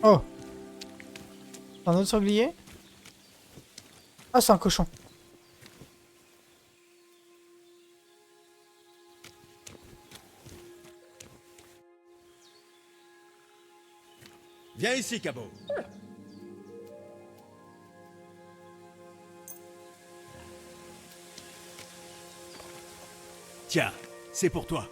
Oh, un autre sanglier? Ah, c'est un cochon. Viens ici, Cabot. Tiens, c'est pour toi.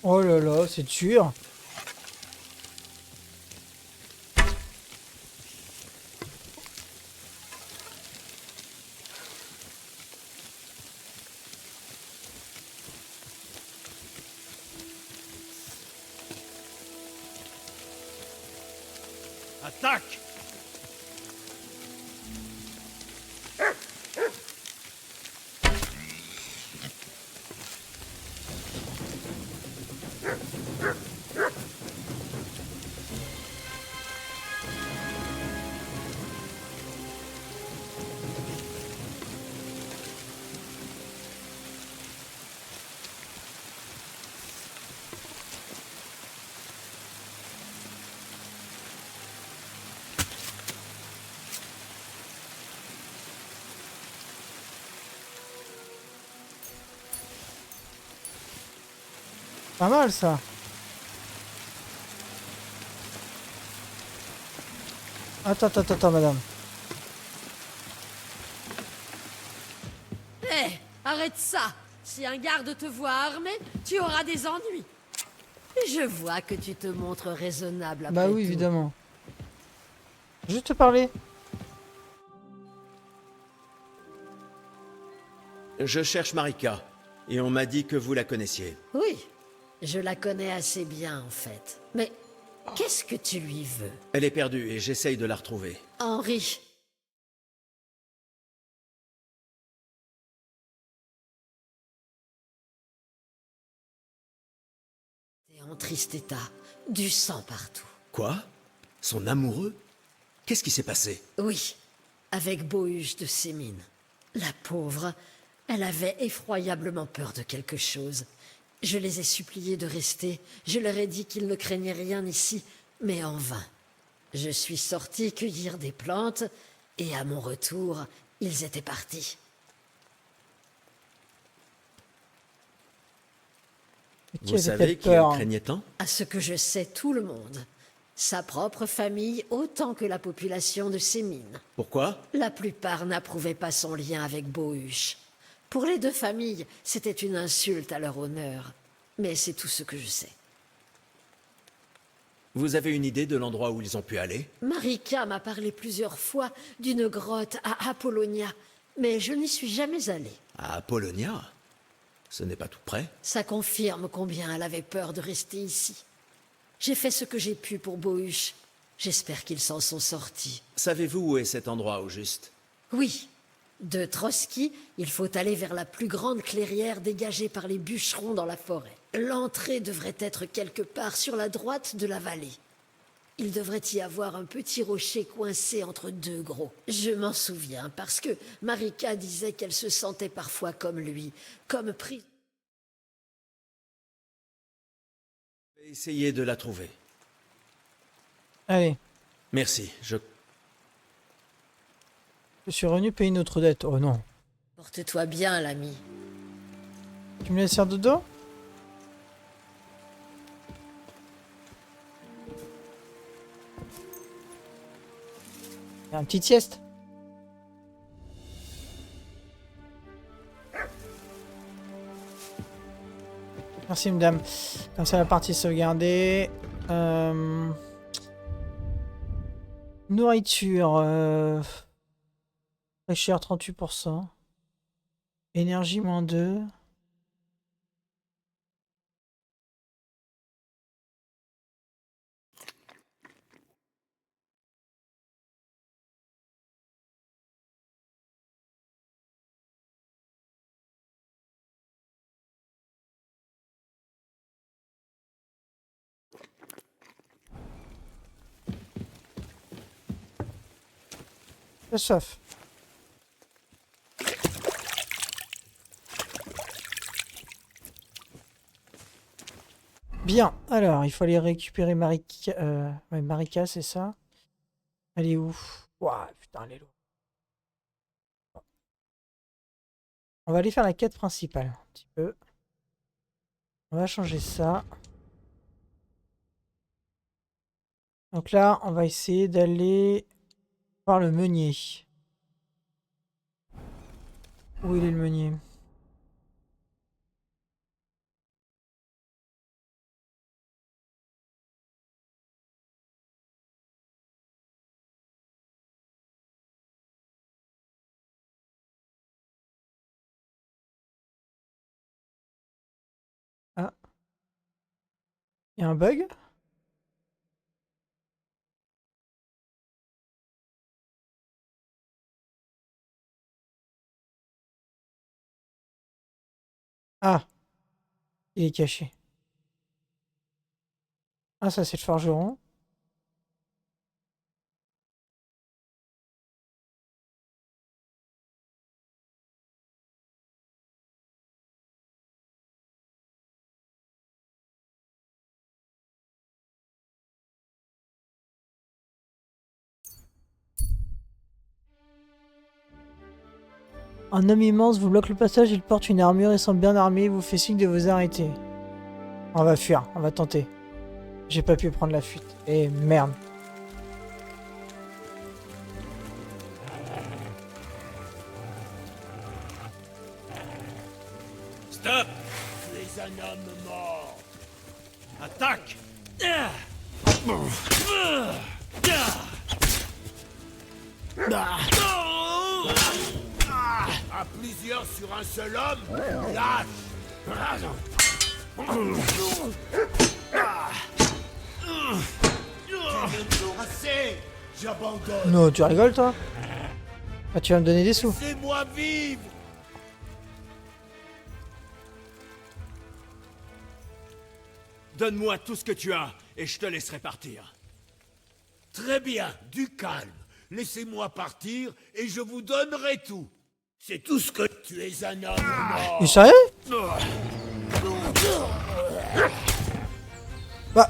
Oh là là, c'est dur. Attaque! Pas mal ça. Attends, madame. Hé, arrête ça! Si un garde te voit armé, tu auras des ennuis. Je vois que tu te montres raisonnable après Bah oui, tout. évidemment. Juste te parler. Je cherche Marika, et on m'a dit que vous la connaissiez. Oui, je la connais assez bien en fait. Mais qu'est-ce que tu lui veux? Elle est perdue et j'essaye de la retrouver. Henri, t'es en triste état, du sang partout. Quoi? Son amoureux? Qu'est-ce qui s'est passé? Oui, avec Bohuge de Sémine. La pauvre, elle avait effroyablement peur de quelque chose. Je les ai suppliés de rester, je leur ai dit qu'ils ne craignaient rien ici, mais en vain. Je suis sorti cueillir des plantes, et à mon retour, ils étaient partis. Qui Vous avait savez peut-être qui elle peur. craignait tant? À ce que je sais, tout le monde. Sa propre famille autant que la population de Sémine. Pourquoi? La plupart n'approuvaient pas son lien avec Bohuche. Pour les deux familles, c'était une insulte à leur honneur. Mais c'est tout ce que je sais. Vous avez une idée de l'endroit où ils ont pu aller? Marika m'a parlé plusieurs fois d'une grotte à Apollonia, mais je n'y suis jamais allée. À Apollonia? Ce n'est pas tout près. Ça confirme combien elle avait peur de rester ici. J'ai fait ce que j'ai pu pour Bohuche. J'espère qu'ils s'en sont sortis. Savez-vous où est cet endroit au juste? Oui. De Trotsky, il faut aller vers la plus grande clairière dégagée par les bûcherons dans la forêt. L'entrée devrait être quelque part sur la droite de la vallée. Il devrait y avoir un petit rocher coincé entre deux gros. Je m'en souviens parce que Marika disait qu'elle se sentait parfois comme lui, comme pris. Je vais essayer de la trouver. Allez, Merci, je suis revenu payer une autre dette. Oh non. Porte-toi bien, l'ami. Tu me laisses faire dodo? Un petit sieste. Merci madame. Comme ça la partie sauvegardée. Nourriture. Fraîcheur 38%. Énergie -2. J'ai soif. Bien, alors il faut aller récupérer Marika. Ouais, Marika, c'est ça. Elle est où? Ouah, putain, elle est lourde. On va aller faire la quête principale, un petit peu. On va changer ça. Donc là, on va essayer d'aller voir le meunier. Où il est le meunier? Ah, il y a un bug? Ah, il est caché. Ah, ça c'est le forgeron. Un homme immense vous bloque le passage, il porte une armure et semble bien armé, il vous fait signe de vous arrêter. On va fuir, on va tenter. J'ai pas pu prendre la fuite. Et merde. Stop! Tu es un homme mort! Attaque! À plusieurs sur un seul homme? Lâche! Assez! J'abandonne! Non, tu rigoles toi? Ah, tu vas me donner des sous. Laissez-moi vivre! Donne-moi tout ce que tu as, et je te laisserai partir. Très bien, du calme. Laissez-moi partir, et je vous donnerai tout. C'est tout ce que tu es un homme mort. Tu es sérieux? Bah.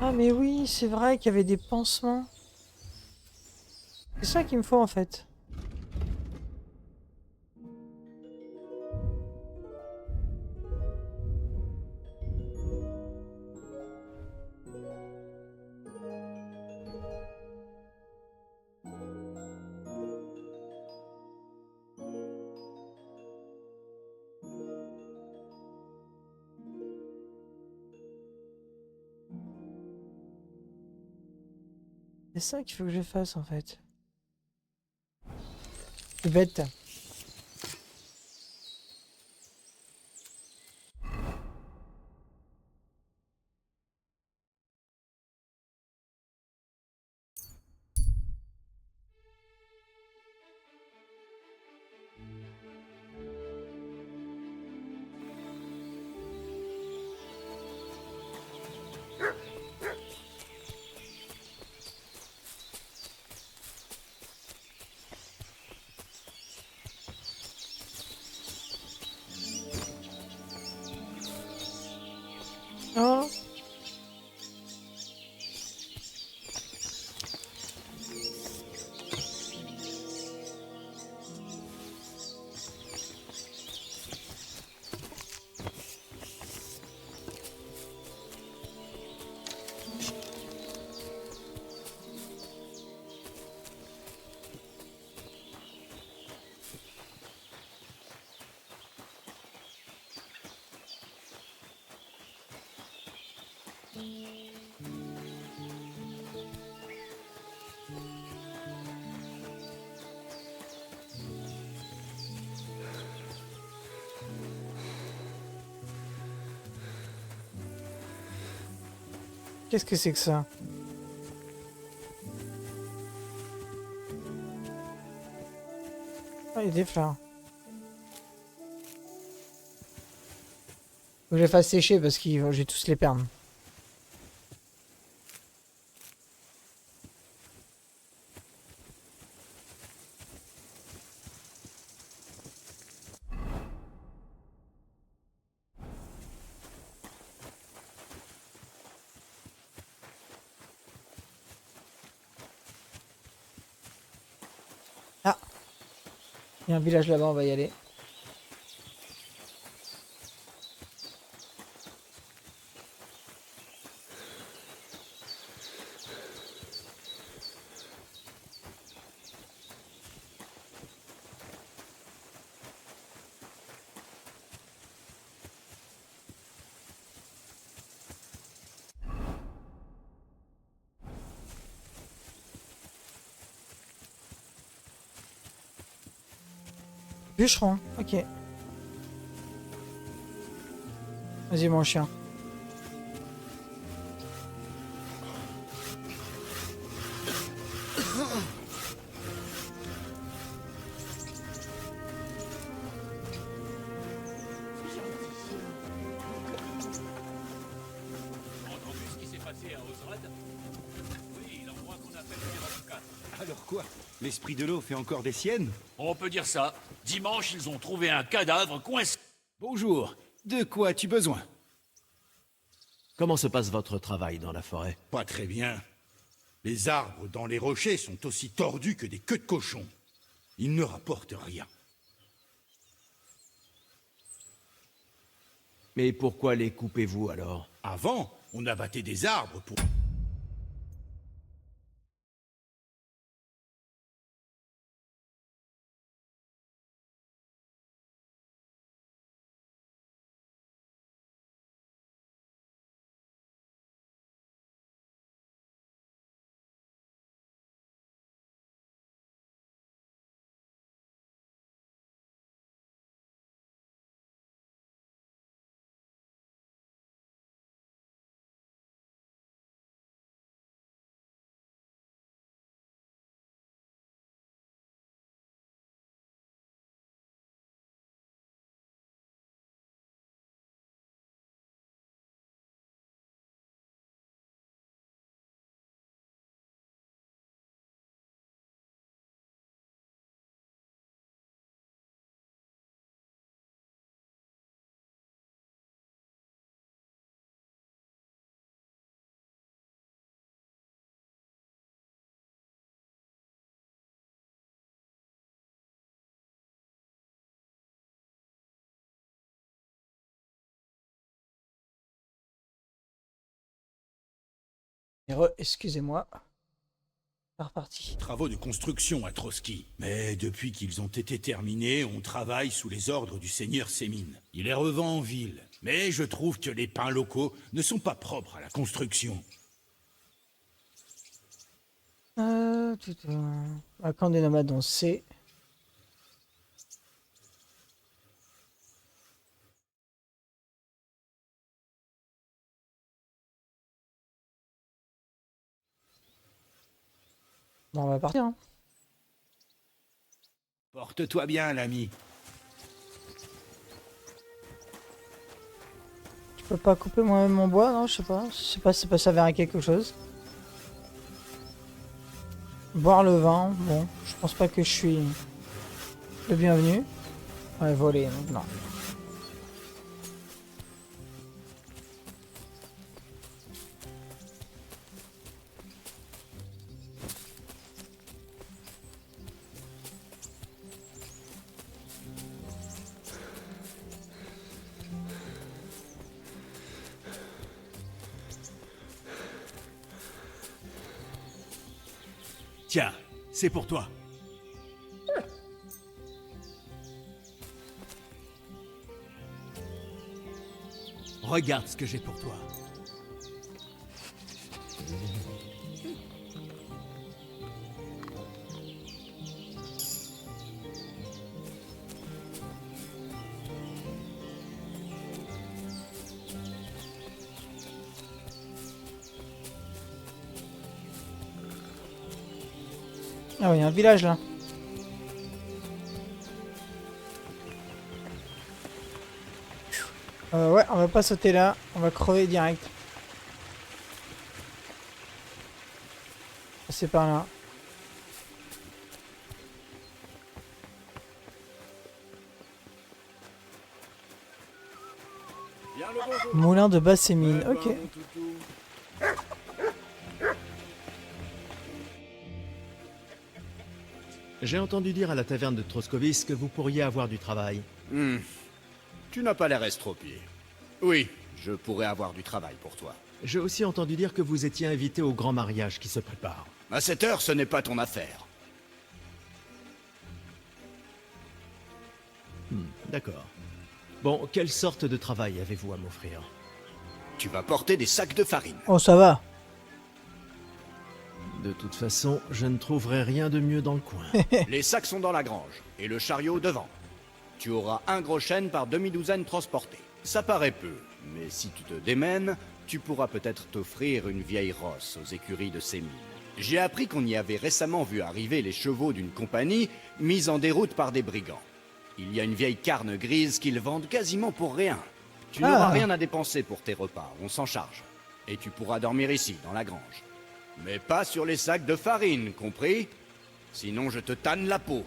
Ah mais oui, c'est vrai qu'il y avait des pansements. C'est ça qu'il me faut en fait. C'est ça qu'il faut que je fasse en fait. C'est bête. Qu'est-ce que c'est que ça? Ah, il y a des fleurs. Faut que je les fasse sécher parce que je vais tous les perdre. Ah, il y a un village là-bas, on va y aller. Bûcheron, ok. Vas-y mon chien. Entendu ce qui s'est passé à Osrad? Oui, l'endroit qu'on appelle Miranda. Alors quoi? L'esprit de l'eau fait encore des siennes? On peut dire ça. Dimanche, ils ont trouvé un cadavre coincé. Bonjour, de quoi as-tu besoin? Comment se passe votre travail dans la forêt? Pas très bien. Les arbres dans les rochers sont aussi tordus que des queues de cochon. Ils ne rapportent rien. Mais pourquoi les coupez-vous alors? Avant, on abattait des arbres pour... Excusez-moi. C'est reparti. Travaux de construction à Trotsky. Mais depuis qu'ils ont été terminés, on travaille sous les ordres du seigneur Sémine. Il les revend en ville. Mais je trouve que les pins locaux ne sont pas propres à la construction. À camp des nomades, on sait. Bon, on va partir. Hein. Porte-toi bien, l'ami. Je peux pas couper moi-même mon bois, non? Je sais pas. Je sais pas si ça peut servir à quelque chose. Boire le vin, bon, je pense pas que je suis le bienvenu. Ouais, voler, donc non. Tiens, c'est pour toi. Regarde ce que j'ai pour toi. Ah oui, il y a un village là. Ouais, on va pas sauter là, on va crever direct. C'est par là. Moulin de Basse-Mine, ok. J'ai entendu dire à la taverne de Troskovis que vous pourriez avoir du travail. Tu n'as pas l'air estropié. Oui, je pourrais avoir du travail pour toi. J'ai aussi entendu dire que vous étiez invité au grand mariage qui se prépare. À cette heure, ce n'est pas ton affaire. D'accord. Bon, quelle sorte de travail avez-vous à m'offrir? Tu vas porter des sacs de farine. Oh, ça va. De toute façon, je ne trouverai rien de mieux dans le coin. Les sacs sont dans la grange, et le chariot devant. Tu auras un gros chêne par demi-douzaine transporté. Ça paraît peu, mais si tu te démènes, tu pourras peut-être t'offrir une vieille rosse aux écuries de Sémine. J'ai appris qu'on y avait récemment vu arriver les chevaux d'une compagnie mise en déroute par des brigands. Il y a une vieille carne grise qu'ils vendent quasiment pour rien. Tu n'auras rien à dépenser pour tes repas, on s'en charge. Et tu pourras dormir ici, dans la grange. Mais pas sur les sacs de farine, compris? Sinon je te tanne la peau.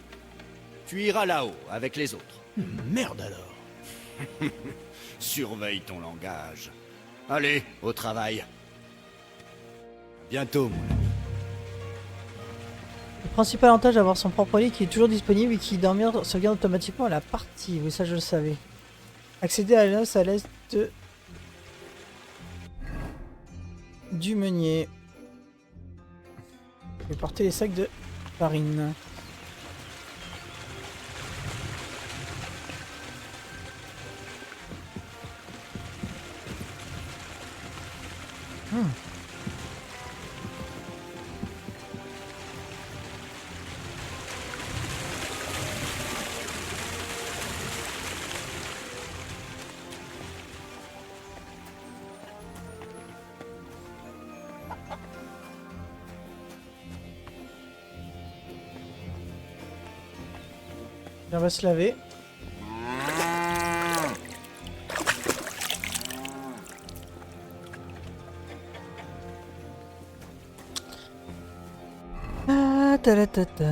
Tu iras là-haut, avec les autres. Merde alors. Surveille ton langage. Allez, au travail. Bientôt, mon ami. Le principal avantage d'avoir son propre lit qui est toujours disponible et qui dormir sauvegarde automatiquement à la partie. Oui, ça je le savais. Accéder à l'os à l'est du meunier. Et porter les sacs de farine. On va se laver. Ah, ta ta ta ta.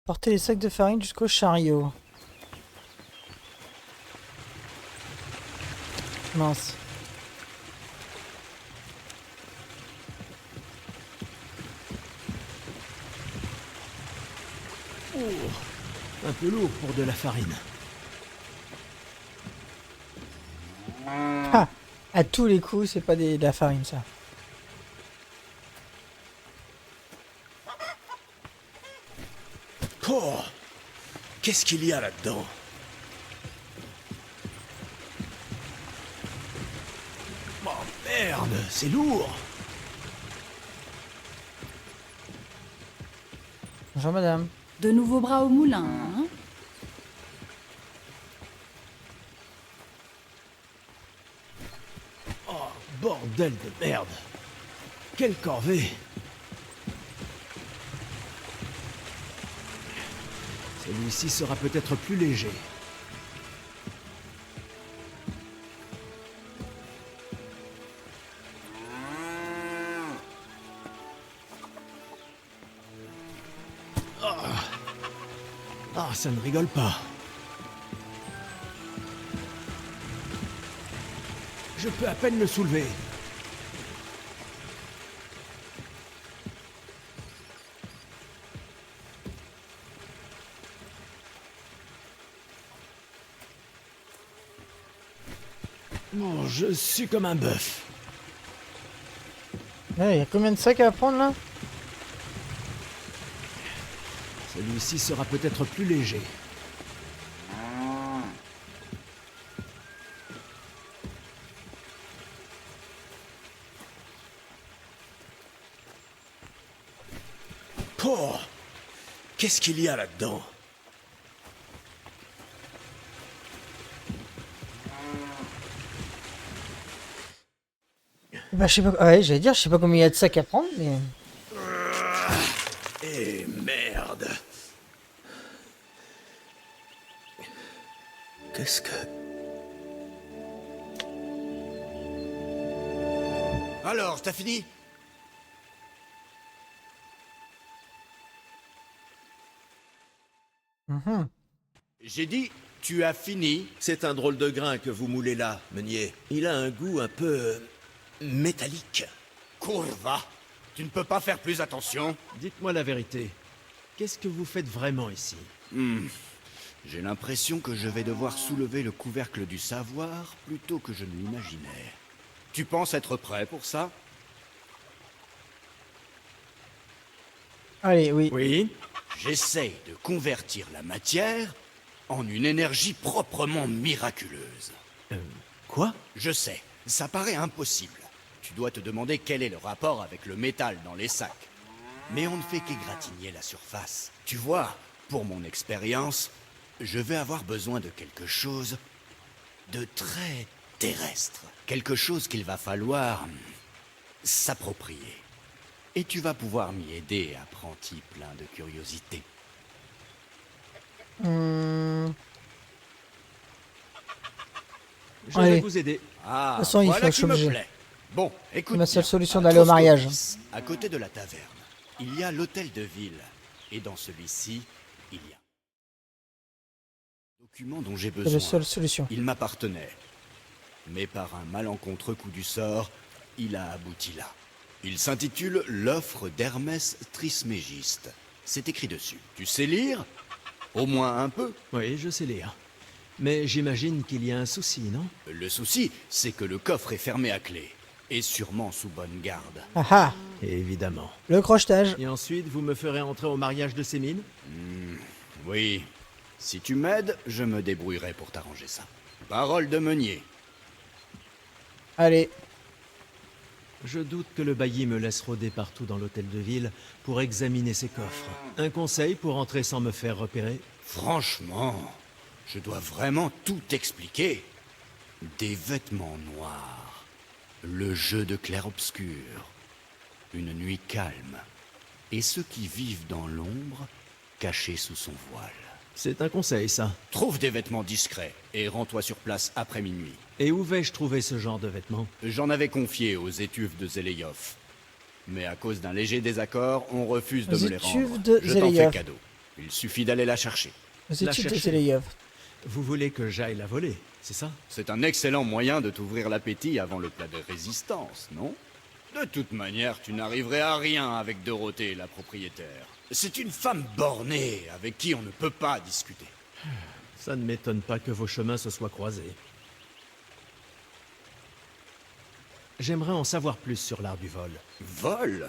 Porter les sacs de farine jusqu'au chariot. Mince. Oh, un peu lourd pour de la farine. Ah, à tous les coups, c'est pas de la farine ça. Oh, qu'est-ce qu'il y a là-dedans? Oh merde, c'est lourd. Bonjour madame. De nouveaux bras au moulin, hein? Oh, bordel de merde. Quelle corvée. Celui-ci sera peut-être plus léger. Ah, ça ne rigole pas. Je peux à peine le soulever. Oh, je suis comme un bœuf. Il y a combien de sacs à prendre là? Celui-ci sera peut-être plus léger. Oh, qu'est-ce qu'il y a là-dedans? Bah, je sais pas. Ouais, j'allais dire, je sais pas combien il y a de sacs à prendre, mais. Eh merde. Qu'est-ce que... Alors, t'as fini? Mhm. J'ai dit, tu as fini? C'est un drôle de grain que vous moulez là, meunier. Il a un goût un peu... métallique. Courva, tu ne peux pas faire plus attention? Dites-moi la vérité. Qu'est-ce que vous faites vraiment ici? J'ai l'impression que je vais devoir soulever le couvercle du savoir plutôt que je ne l'imaginais. Tu penses être prêt pour ça? Allez, oui. Oui. J'essaye de convertir la matière en une énergie proprement miraculeuse. Quoi? Je sais, ça paraît impossible. Tu dois te demander quel est le rapport avec le métal dans les sacs. Mais on ne fait qu'égratigner la surface. Tu vois, pour mon expérience, je vais avoir besoin de quelque chose de très terrestre. Quelque chose qu'il va falloir s'approprier. Et tu vas pouvoir m'y aider, apprenti plein de curiosité. Hum, Je Allez. vais vous aider. Ah, De toute façon, il voilà faut qui que je me sois plaît. Bon, écoute. ma seule bien. solution À d'aller au mariage. Troscovis, à côté de la taverne, il y a l'hôtel de ville. Et dans celui-ci, il y a un document dont j'ai C'est besoin. la seule solution. Il m'appartenait. Mais par un malencontreux coup du sort, il a abouti là. Il s'intitule L'offre d'Hermès Trismégiste. C'est écrit dessus. Tu sais lire? Au moins un peu. Oui, je sais lire. Mais j'imagine qu'il y a un souci, non? Le souci, c'est que le coffre est fermé à clé. Et sûrement sous bonne garde. Ah ah, Évidemment. le crochetage. Et ensuite, vous me ferez entrer au mariage de Sémine? Oui. Si tu m'aides, je me débrouillerai pour t'arranger ça. Parole de meunier. Allez, Je doute que le bailli me laisse rôder partout dans l'hôtel de ville pour examiner ses coffres. Un conseil pour entrer sans me faire repérer? Franchement, je dois vraiment tout expliquer. Des vêtements noirs, le jeu de clair-obscur, une nuit calme, et ceux qui vivent dans l'ombre, cachés sous son voile. C'est un conseil, ça. Trouve des vêtements discrets et rends-toi sur place après minuit. Et où vais-je trouver ce genre de vêtements? J'en avais confié aux étuves de Zeleiov. Mais à cause d'un léger désaccord, on refuse de Aux me les étuves rendre. de Je t'en fais Zeleiov. cadeau. Il suffit d'aller la chercher. aux La études de chercher. Zeleyev. Vous voulez que j'aille la voler, c'est ça? C'est un excellent moyen de t'ouvrir l'appétit avant le plat de résistance, non? De toute manière, tu n'arriverais à rien avec Dorothée, la propriétaire. C'est une femme bornée avec qui on ne peut pas discuter. Ça ne m'étonne pas que vos chemins se soient croisés. J'aimerais en savoir plus sur l'art du vol. Vol?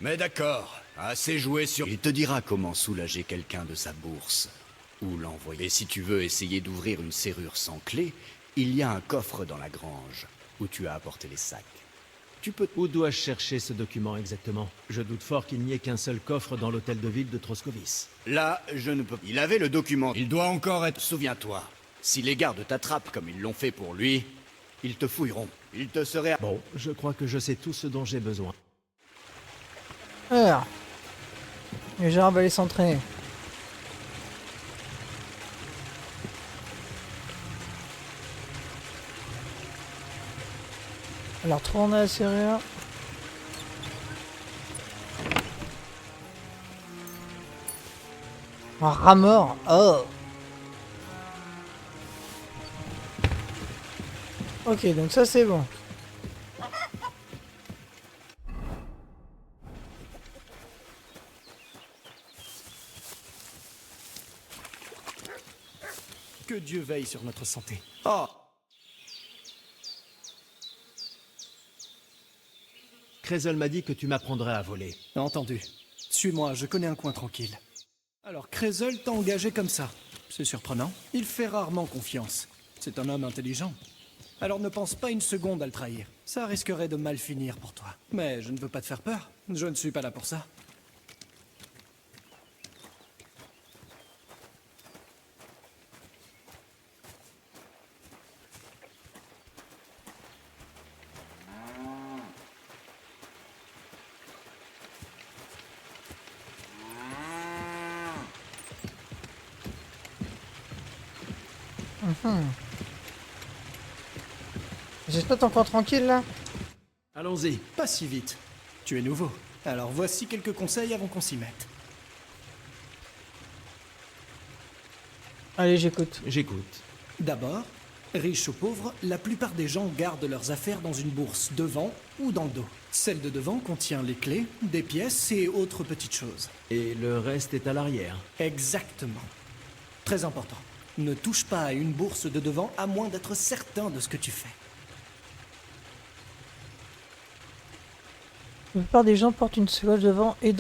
Mais d'accord, assez joué sur... Il te dira comment soulager quelqu'un de sa bourse. Ou l'envoyer. Et si tu veux essayer d'ouvrir une serrure sans clé, il y a un coffre dans la grange, où tu as apporté les sacs. Tu peux... Où dois-je chercher ce document exactement? Je doute fort qu'il n'y ait qu'un seul coffre dans l'hôtel de ville de Troscovis. Là, je ne peux... Il avait le document. Il doit encore être... Souviens-toi, si les gardes t'attrapent comme ils l'ont fait pour lui, ils te fouilleront. Ils te seraient... Bon, je crois que je sais tout ce dont j'ai besoin. Alors, les gens va aller s'entraîner. Alors, tourner la serrure. Un rat mort. Oh. Ok, donc ça c'est bon. Que Dieu veille sur notre santé. Oh, Krezel m'a dit que tu m'apprendrais à voler. Entendu. Suis-moi, je connais un coin tranquille. Alors, Krezel t'a engagé comme ça. C'est surprenant. Il fait rarement confiance. C'est un homme intelligent. Alors ne pense pas une seconde à le trahir. Ça risquerait de mal finir pour toi. Mais je ne veux pas te faire peur. Je ne suis pas là pour ça. J'espère encore tranquille là. Allons-y. Pas si vite. Tu es nouveau. Alors voici quelques conseils avant qu'on s'y mette. Allez, j'écoute. J'écoute. D'abord, riches ou pauvres, la plupart des gens gardent leurs affaires dans une bourse devant ou dans le dos. Celle de devant contient les clés, des pièces et autres petites choses. Et le reste est à l'arrière. Exactement. Très important. Ne touche pas à une bourse de devant à moins d'être certain de ce que tu fais. La plupart des gens portent une sacoche devant et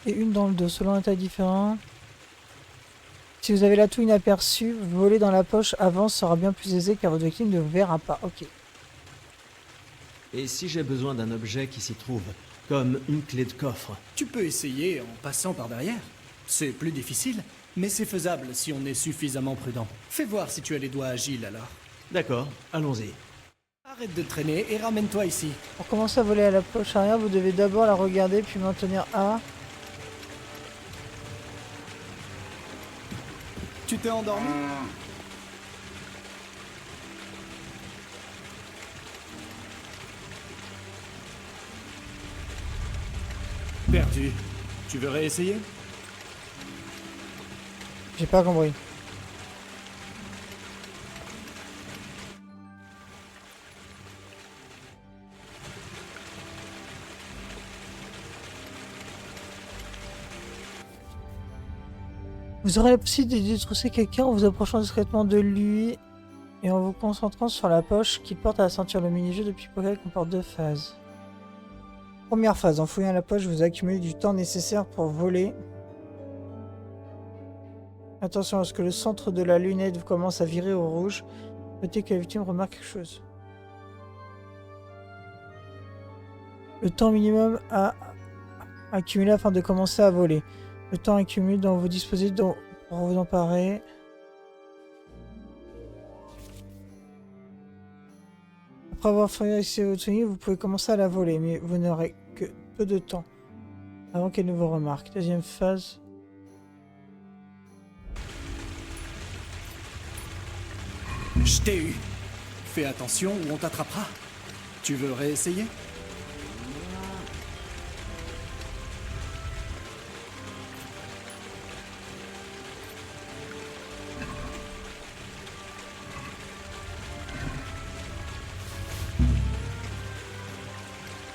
une dans le dos, selon un taille différent. Si vous avez l'atout inaperçu, voler dans la poche avant sera bien plus aisé car votre victime ne vous verra pas. Ok. Et si j'ai besoin d'un objet qui s'y trouve, comme une clé de coffre? Tu peux essayer en passant par derrière. C'est plus difficile, mais c'est faisable si on est suffisamment prudent. Fais voir si tu as les doigts agiles alors. D'accord, allons-y. Arrête de traîner et ramène-toi ici. Pour commencer à voler à la poche arrière, vous devez d'abord la regarder puis maintenir A. Tu t'es endormi? Perdu. Tu veux réessayer? J'ai pas compris. Vous aurez la possibilité de détrousser quelqu'un en vous approchant discrètement de lui et en vous concentrant sur la poche qui porte à la ceinture. Le mini-jeu de pickpocket comporte 2 phases. Première phase, en fouillant la poche, vous accumulez du temps nécessaire pour voler. Attention, lorsque le centre de la lunette commence à virer au rouge, notez que la victime remarque quelque chose. Le temps minimum à accumuler afin de commencer à voler. Le temps accumulé dont vous disposez pour vous emparer. Après avoir fait votre tenue, vous pouvez commencer à la voler, mais vous n'aurez que peu de temps avant qu'elle ne vous remarque. Deuxième phase. Je t'ai eu. Fais attention ou on t'attrapera. Tu veux réessayer?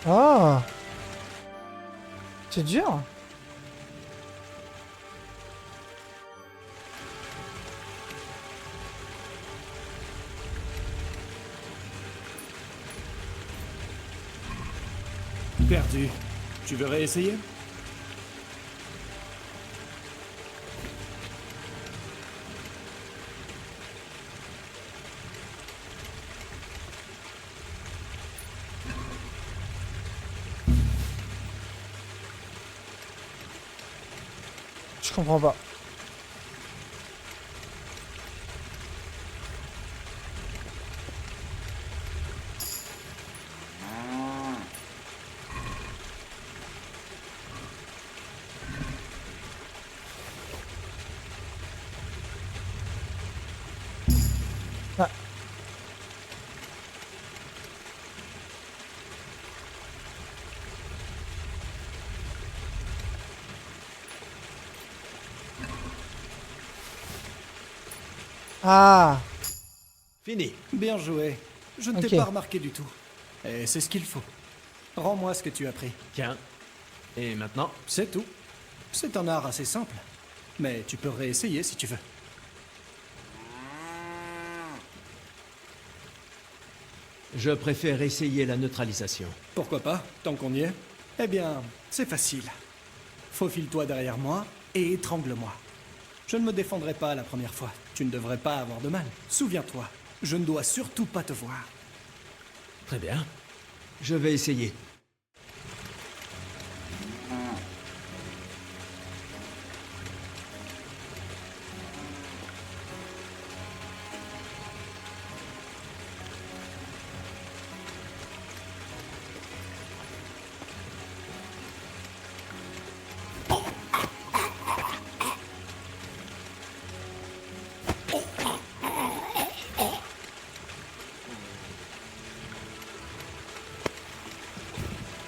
Ah! C'est dur! Perdu. Tu veux réessayer? Je comprends pas. Ah. Ah! Fini. Bien joué. Je ne Ok. t'ai pas remarqué du tout. Et c'est ce qu'il faut. Rends-moi ce que tu as pris. Tiens. Et maintenant? C'est tout. C'est un art assez simple. Mais tu peux réessayer si tu veux. Je préfère essayer la neutralisation. Pourquoi pas, tant qu'on y est? Eh bien, c'est facile. Faufile-toi derrière moi et étrangle-moi. Je ne me défendrai pas la première fois. Tu ne devrais pas avoir de mal. Souviens-toi, je ne dois surtout pas te voir. Très bien. Je vais essayer.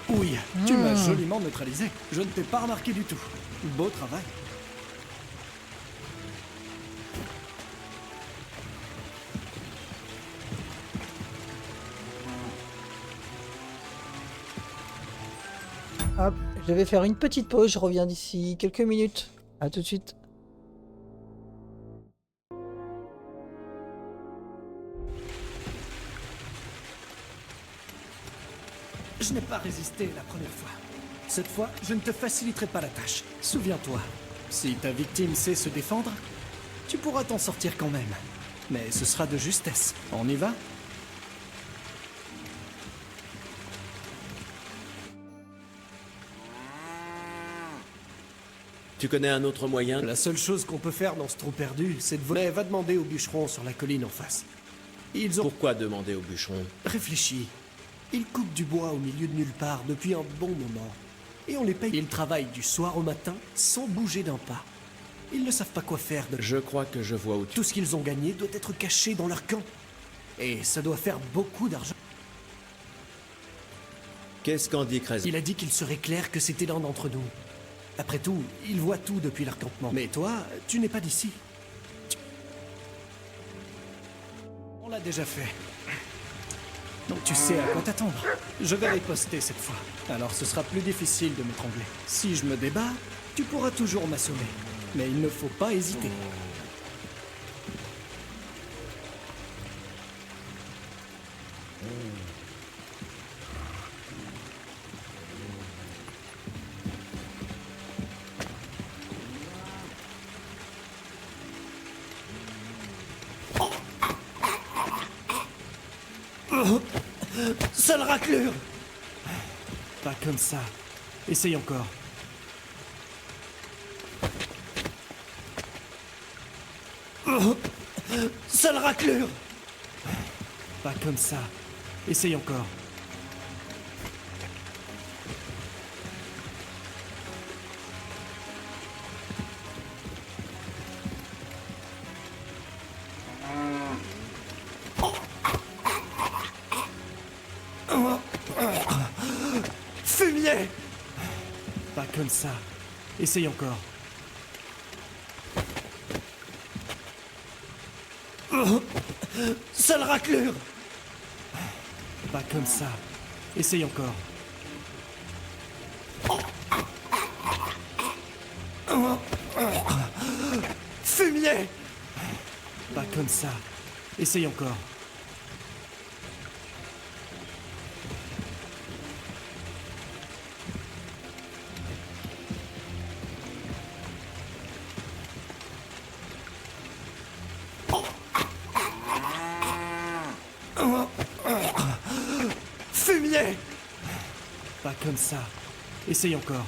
Oui, tu m'as joliment neutralisé. Je ne t'ai pas remarqué du tout. Beau travail. Hop, je vais faire une petite pause, je reviens d'ici quelques minutes. À tout de suite. Je n'ai pas résisté la première fois. Cette fois, je ne te faciliterai pas la tâche. Souviens-toi, si ta victime sait se défendre, tu pourras t'en sortir quand même. Mais ce sera de justesse. On y va? Tu connais un autre moyen? La seule chose qu'on peut faire dans ce trou perdu, c'est de voler. Va demander aux bûcherons sur la colline en face. Ils ont Pourquoi demander au bûcheron? réfléchi. Ils coupent du bois au milieu de nulle part depuis un bon moment. Et on les paye. Ils travaillent du soir au matin sans bouger d'un pas. Ils ne savent pas quoi faire de... Je crois que je vois où tu... Tout ce qu'ils ont gagné doit être caché dans leur camp. Et ça doit faire beaucoup d'argent. Qu'est-ce qu'en dit Krez? Il a dit qu'il serait clair que c'était l'un d'entre nous. Après tout, ils voient tout depuis leur campement. Mais toi, tu n'es pas d'ici. On l'a déjà fait. Donc tu sais à quoi t'attendre. Je vais riposter cette fois. Alors ce sera plus difficile de m'étrangler. Si je me débat, tu pourras toujours m'assommer. Mais il ne faut pas hésiter. Sale raclure! Pas comme ça. Essaye encore. Sale raclure! Pas comme ça. Essaye encore. Fumier! Pas comme ça. Essaye encore. Sale raclure! Pas comme ça. Essaye encore. Fumier! Pas comme ça. Essaye encore. Fumier! Pas comme ça. Essaye encore.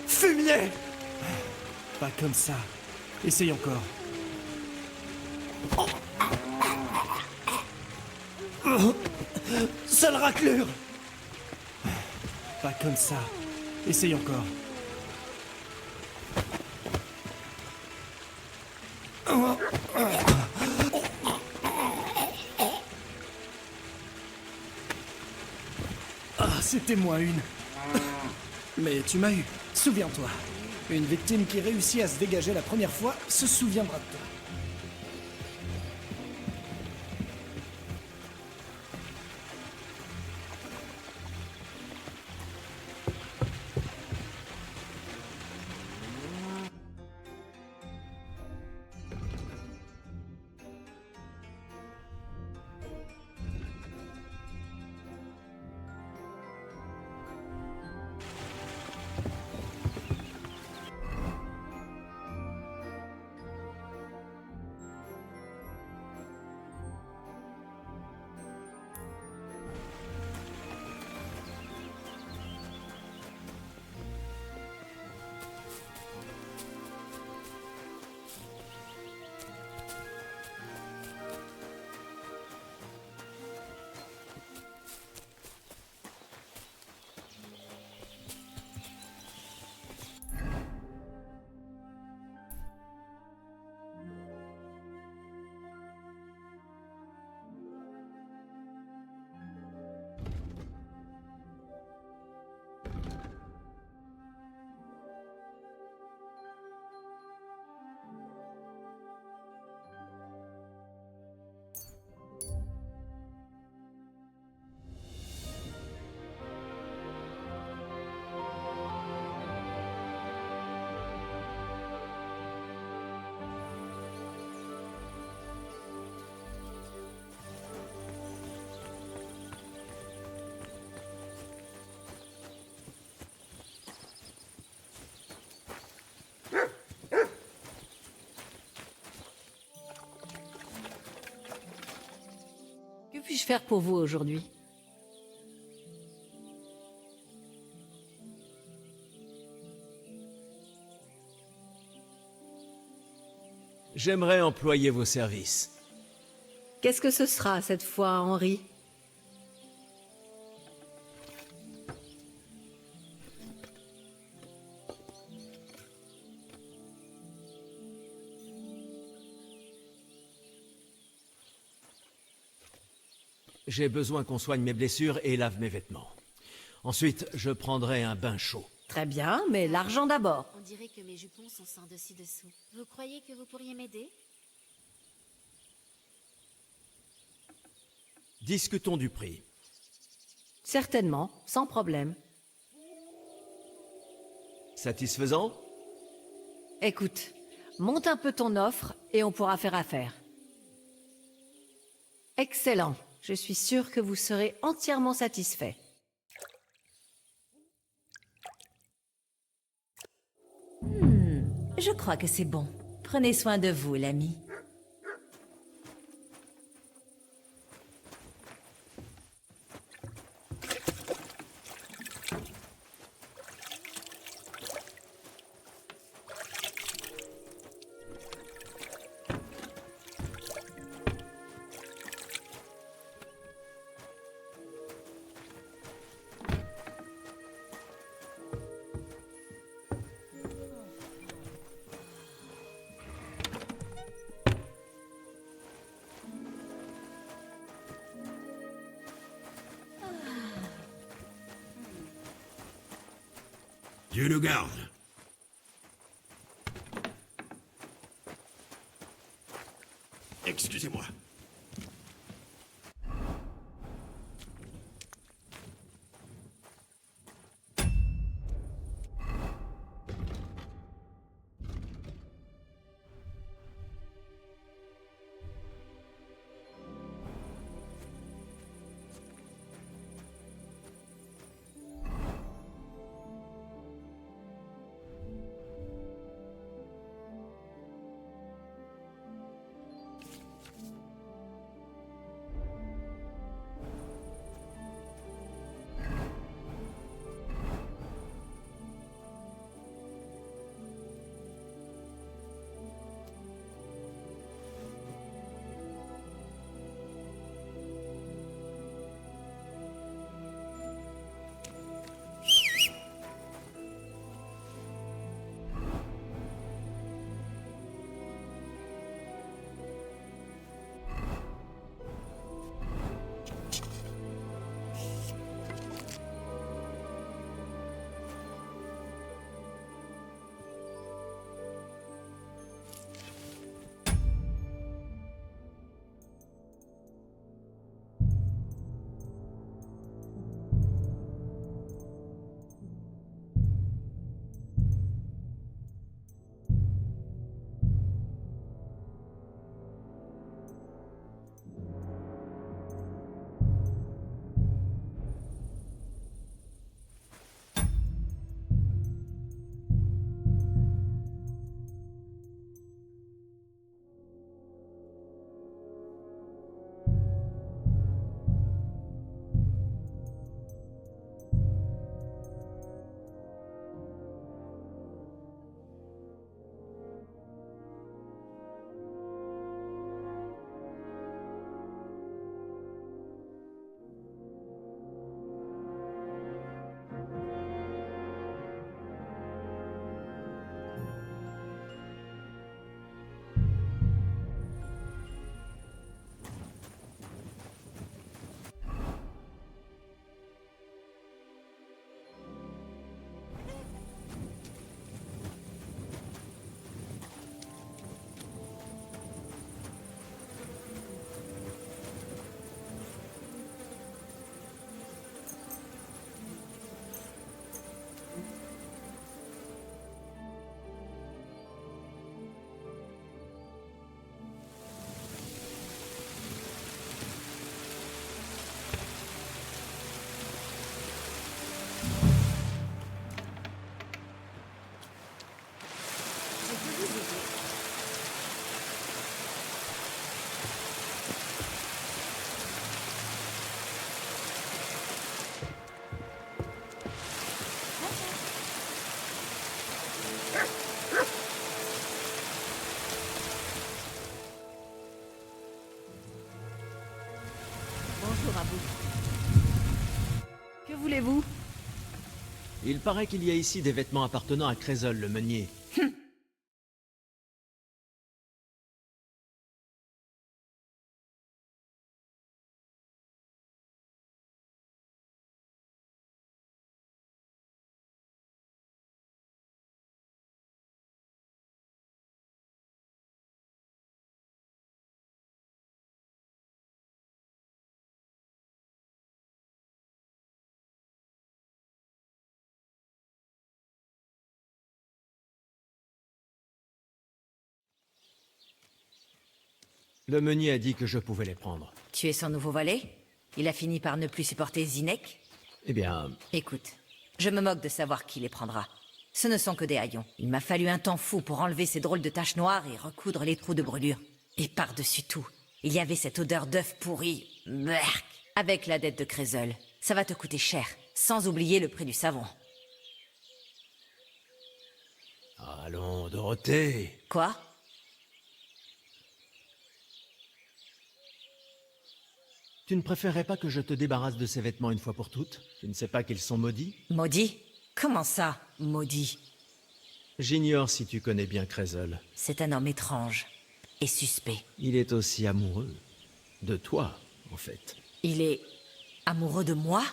Fumier! Pas comme ça. Essaye encore. Sale raclure! Pas comme ça. Essaye encore. Ah, c'était moi une. Mais tu m'as eu. Souviens-toi. Une victime qui réussit à se dégager la première fois se souviendra de toi. puis-je faire pour vous aujourd'hui? J'aimerais employer vos services. Qu'est-ce que ce sera cette fois, Henri? J'ai besoin qu'on soigne mes blessures et lave mes vêtements. Ensuite, je prendrai un bain chaud. Très bien, mais l'argent d'abord. On dirait que mes jupons sont sans dessus-dessous. Vous croyez que vous pourriez m'aider? Discutons du prix. Certainement, sans problème. Satisfaisant? Écoute, monte un peu ton offre et on pourra faire affaire. Excellent. Je suis sûre que vous serez entièrement satisfait. Je crois que c'est bon. Prenez soin de vous, l'ami. Dieu le garde. Excusez-moi. Bonjour à vous. Que voulez-vous? Il paraît qu'il y a ici des vêtements appartenant à Crézol, le meunier. Le meunier a dit que je pouvais les prendre. Tu es son nouveau valet? Il a fini par ne plus supporter Zinek? Eh bien, Écoute, je me moque de savoir qui les prendra. Ce ne sont que des haillons. Il m'a fallu un temps fou pour enlever ces drôles de taches noires et recoudre les trous de brûlure. Et par-dessus tout, il y avait cette odeur d'œuf pourri. Berk. Avec la dette de Crézol, ça va te coûter cher, sans oublier le prix du savon. allons, Dorothée. Quoi? Tu ne préférerais pas que je te débarrasse de ces vêtements une fois pour toutes? Tu ne sais pas qu'ils sont maudits? Maudit? Comment ça, maudit? J'ignore si tu connais bien Crézol. C'est un homme étrange et suspect. Il est aussi amoureux. De toi, en fait. Il est amoureux de moi?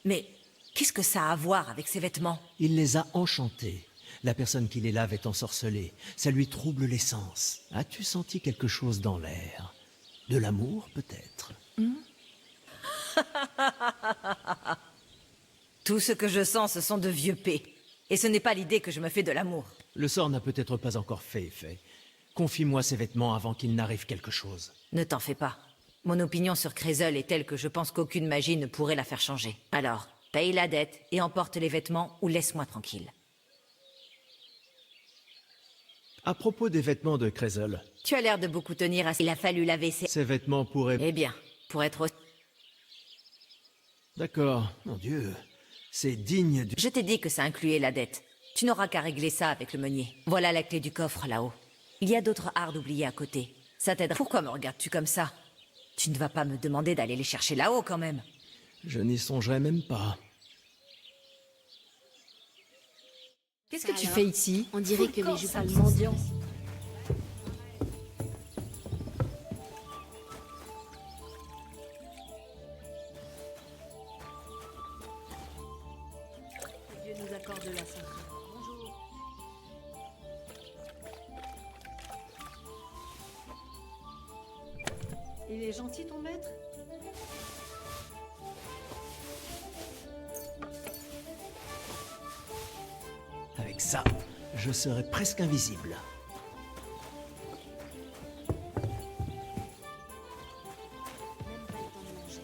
Mais qu'est-ce que ça a à voir avec ces vêtements? Il les a enchantés. La personne qui les lave est ensorcelée. Ça lui trouble les sens. As-tu senti quelque chose dans l'air? De l'amour, peut-être? Tout ce que je sens, ce sont de vieux pets. Et ce n'est pas l'idée que je me fais de l'amour. Le sort n'a peut-être pas encore fait effet. Confie-moi ces vêtements avant qu'il n'arrive quelque chose. Ne t'en fais pas. Mon opinion sur Crézol est telle que je pense qu'aucune magie ne pourrait la faire changer. Alors, paye la dette et emporte les vêtements ou laisse-moi tranquille. À propos des vêtements de Crézol. Tu as l'air de beaucoup tenir à... Il a fallu laver ces... Ces vêtements pourraient... Eh bien, pour être... D'accord, mon Dieu. C'est digne du... Je t'ai dit que ça incluait la dette. Tu n'auras qu'à régler ça avec le meunier. Voilà la clé du coffre, là-haut. Il y a d'autres hardes oubliées à côté. Ça t'aidera. Pourquoi me regardes-tu comme ça? Tu ne vas pas me demander d'aller les chercher là-haut, quand même. Je n'y songerais même pas. Qu'est-ce que tu fais ici? On dirait que les jupes Sale mendiant. Dieu nous accorde la santé. Bonjour. Il est gentil ton maître? Avec ça, je serais presque invisible. Même pas le temps de manger.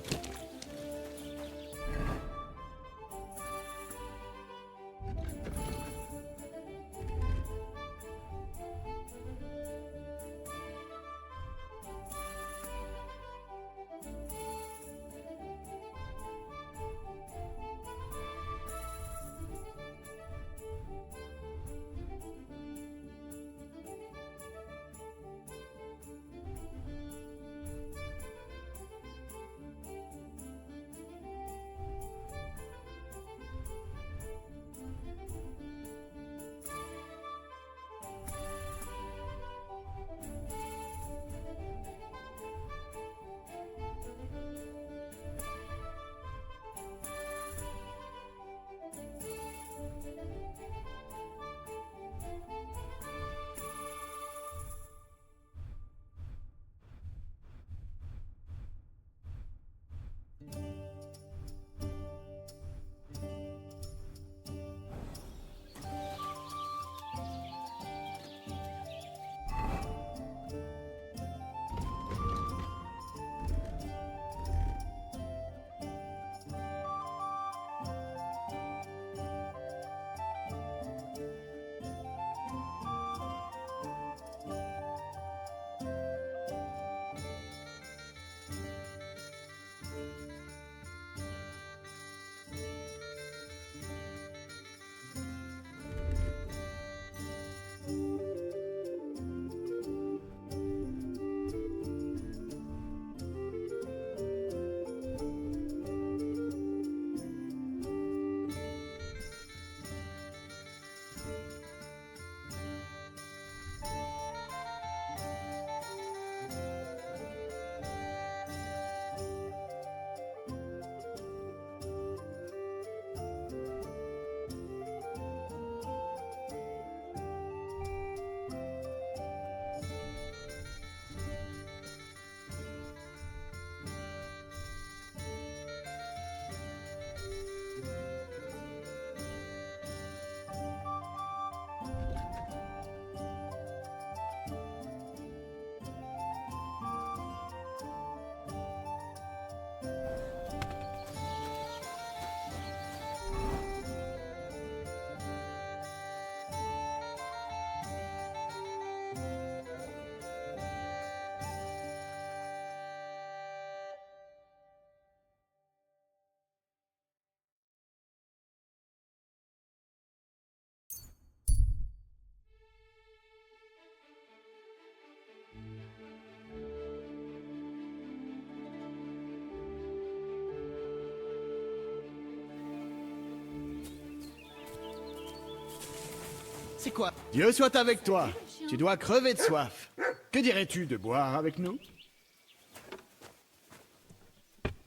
C'est quoi? Dieu soit avec toi. Tu dois crever de soif. Que dirais-tu de boire avec nous?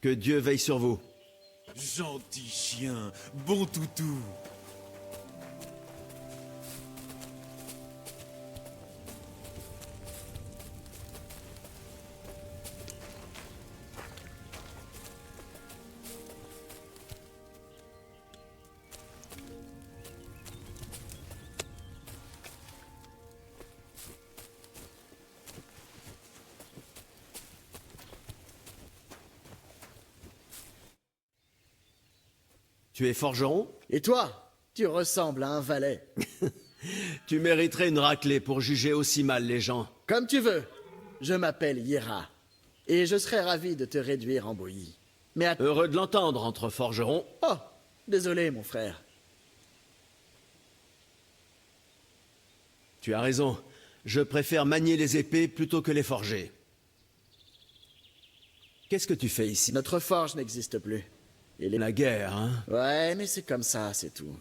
Que Dieu veille sur vous. Gentil chien, bon toutou. Tu es forgeron? Et toi? Tu ressembles à un valet. Tu mériterais une raclée pour juger aussi mal les gens. Comme tu veux. Je m'appelle Yera. Et je serais ravi de te réduire en bouillie. Mais Heureux de l'entendre entre forgerons. Oh, désolé mon frère. Tu as raison. Je préfère manier les épées plutôt que les forger. Qu'est-ce que tu fais ici? Notre forge n'existe plus. La guerre, hein? Ouais, mais c'est comme ça, c'est tout.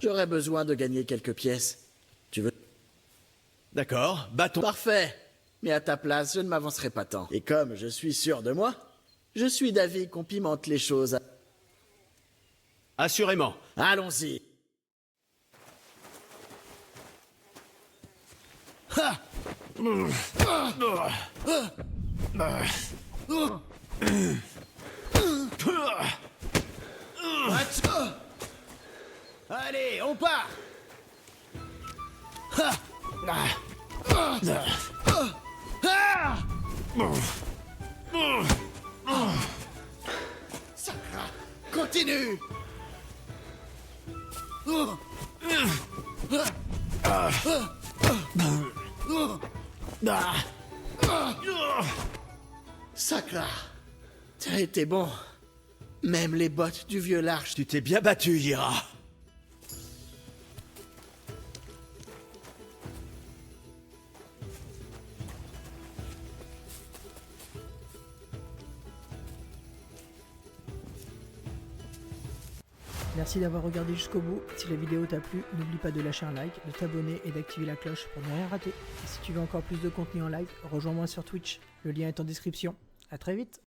J'aurais besoin de gagner quelques pièces. Tu veux? D'accord, bâton. Parfait. Mais à ta place, je ne m'avancerai pas tant. Et comme je suis sûr de moi, je suis d'avis qu'on pimente les choses. Assurément. Allons-y. Ha! Allez, on part. Continue. Sacra, t'as été bon. Même les bottes du vieux large. Tu t'es bien battu, Yera. Merci d'avoir regardé jusqu'au bout. Si la vidéo t'a plu, n'oublie pas de lâcher un like, de t'abonner et d'activer la cloche pour ne rien rater. Et si tu veux encore plus de contenu en live, rejoins-moi sur Twitch. Le lien est en description. À très vite.